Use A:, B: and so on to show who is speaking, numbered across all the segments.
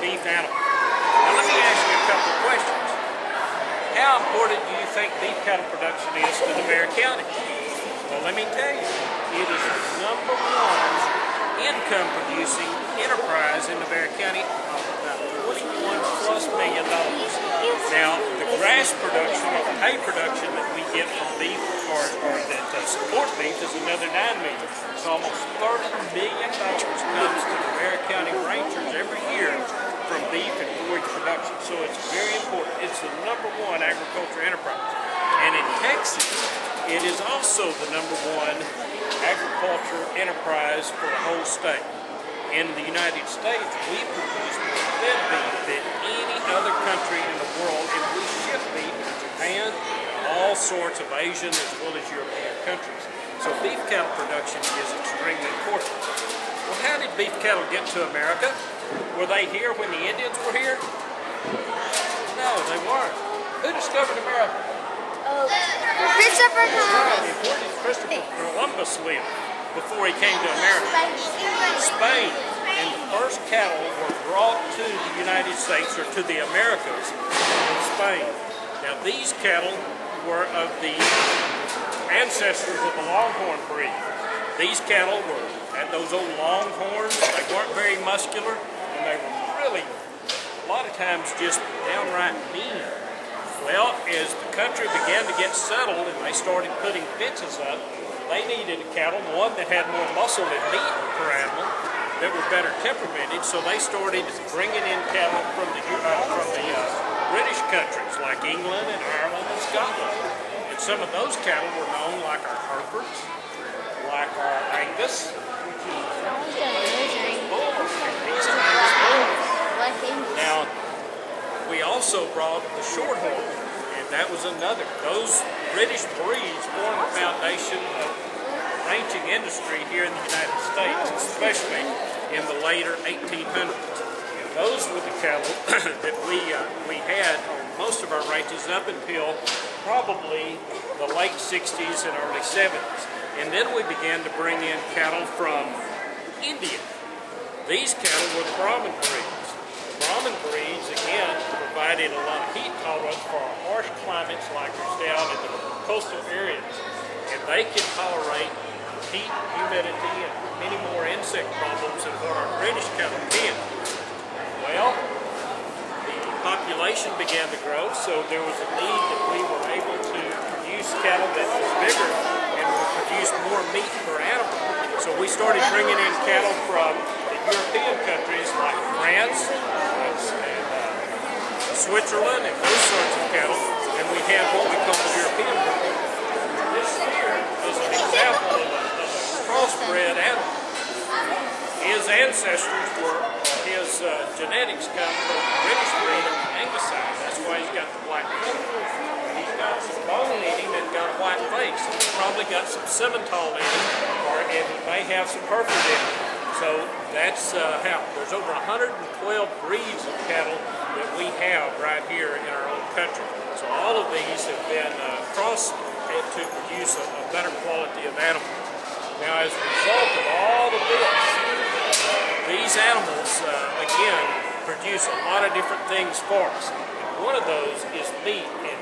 A: beef animal. Now let me ask you a couple of questions. How important do you think beef cattle production is to Navarro County? Well, let me tell you, it is the #1 income producing enterprise in Navarro County of about $21+ million. Now, the grass production or hay production that we get from beef or that support beef is another $9 million. So almost $30 million comes to Navarro County ranchers every year from beef and forage production. So it's very important. It's the #1 agriculture enterprise. And in Texas, it is also the #1 agriculture enterprise for the whole state. In the United States, we produce more fed beef than any other country in the world, and we ship beef to Japan, all sorts of Asian as well as European countries. So beef cattle production is extremely important. Well, how did beef cattle get to America? Were they here when the Indians were here? No, they weren't. Who discovered America?
B: Christopher Columbus.
A: Where did Christopher Columbus live before he came to America? Spain. And the first cattle were brought to the United States or to the Americas in Spain. Now these cattle were of the ancestors of the Longhorn breed. These cattle had those old longhorns. They weren't very muscular, and they were really, a lot of times, just downright mean. Well, as the country began to get settled and they started putting fences up, they needed a cattle, one that had more muscle and meat per animal, that were better temperamented, so they started bringing in cattle from the British countries like England and Ireland and Scotland. And some of those cattle were known like our Herefords, like our Angus, which is bulls. These are Angus bulls. Now, we also brought the Shorthorn, and that was another. Those British breeds formed the foundation of the ranching industry here in the United States, especially in the later 1800s. Those were the cattle that we had on most of our ranches up until probably the late 60s and early 70s. And then we began to bring in cattle from India. These cattle were the Brahman breeds. Brahman breeds, again, provided a lot of heat tolerance for our harsh climates like ours down in the coastal areas. And they can tolerate heat, humidity, and many more insect problems than what our British cattle can. Well, the population began to grow, so there was a need that we were able to produce cattle that was bigger and would produce more meat per animal. So we started bringing in cattle from the European countries like France and Switzerland and those sorts of cattle, and we have what we call the European breed. This here is an example of a crossbred animal. His ancestors were, his genetics come from the British breed of the Angus side. That's why he's got the black coat. He's got some bone in him and got a white face. He's probably got some Simmental in him, and he may have some Hereford in him. So that's how. There's over 112 breeds of cattle that we have right here in our own country. So all of these have been crossed to produce a better quality of animal. Now, as a result of all of this, these animals, again, produce a lot of different things for us. And one of those is meat, and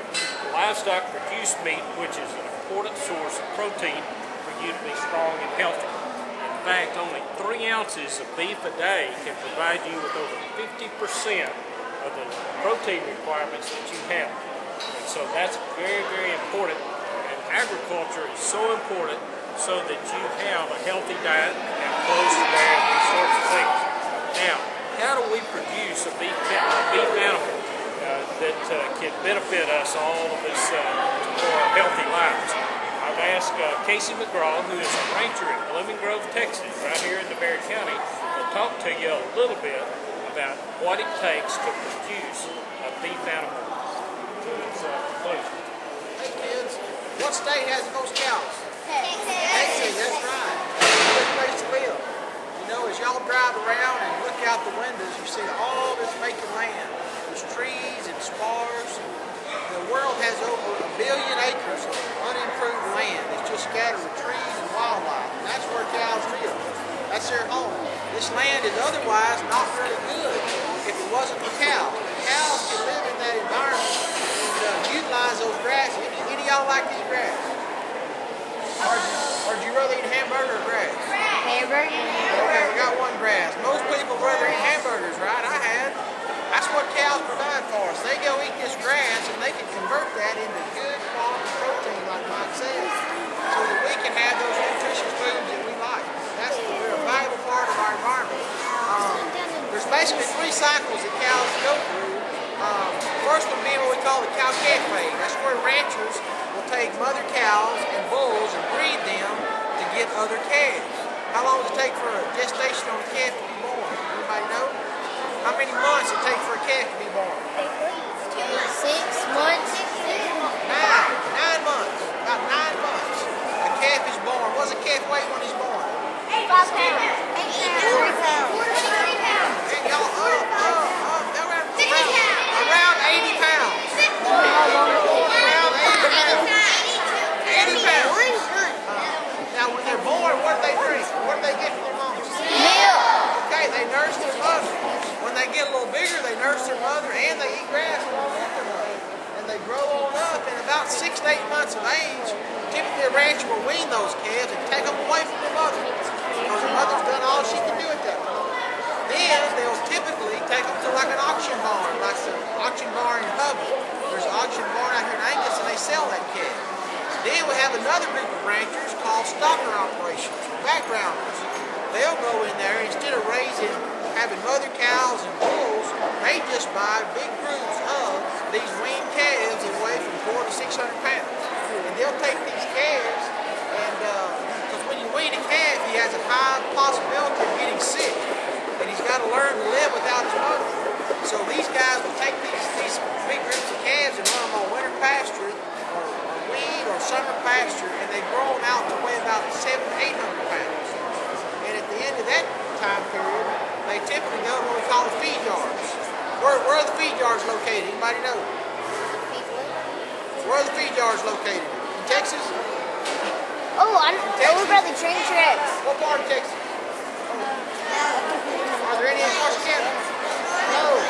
A: livestock produce meat, which is an important source of protein for you to be strong and healthy. In fact, only 3 ounces of beef a day can provide you with over 50% of the protein requirements that you have. And so that's very, very important. And agriculture is so important so that you have a healthy diet and close to that and these sorts of things. Now, how do we produce a beef animal that can benefit us all of us for our healthy lives? I've asked Casey McGraw, who is a rancher in Blooming Grove, Texas, right here in Navarro County, to talk to you a little bit about what it takes to produce a beef animal to its conclusion.
C: Hey kids, what state has the most cows?
B: Texas.
C: That's right. That's a good place to live. You know, as y'all drive around and look out the windows, you see all this vacant land. There's trees and spars. The world has over 1 billion acres of unimproved land. It's just scattered with trees and wildlife. And that's where cows live. That's their home. This land is otherwise not very good if it wasn't basically 3 cycles that cows go through. First one being what we call the cow-calf phase. That's where ranchers will take mother cows and bulls and breed them to get other calves. How long does it take for a gestation on a calf to be born? Anybody know? How many months it takes for a calf to be born?
B: 6 months.
C: 9 months. About 9 months. A calf is born. What does a calf weigh when he's born?
B: 5 pounds. 4 pounds.
C: And y'all around 80 pounds. Around 80 pounds. 80 pounds. Now when they're born, what do they drink? What do they get from their mama?
B: Milk.
C: Okay, they nurse their mother. When they get a little bigger, they nurse their mother and they eat grass along with their mother. And they grow on up, and about 6 to 8 months of age, typically a rancher will wean those calves and take them away from their mother. Because the mother's done all she can do at that point. Then they'll typically take them to like an auction barn, like the auction barn in Hubble. There's an auction barn out here in Angus, and they sell that calf. Then we have another group of ranchers called stocker operations, backgrounders. They'll go in there, instead of having mother cows and bulls, they just buy big groups of these weaned calves that weigh from 400 to 600 pounds. And they'll take these calves, and because when you wean a calf, he has a high possibility of getting sick. And he's got to learn to live without his mother. So these guys will take these big groups of calves and run them on winter pasture or weed or summer pasture, and they grow them out to weigh about 700 to 800 pounds. And at the end of that time period, they typically go to what we call the feed yards. Where are the feed yards located? Anybody know? Where are the feed yards located? In Texas?
B: Oh, over by the train tracks.
C: What part of Texas? Are there any in Corsicana? No.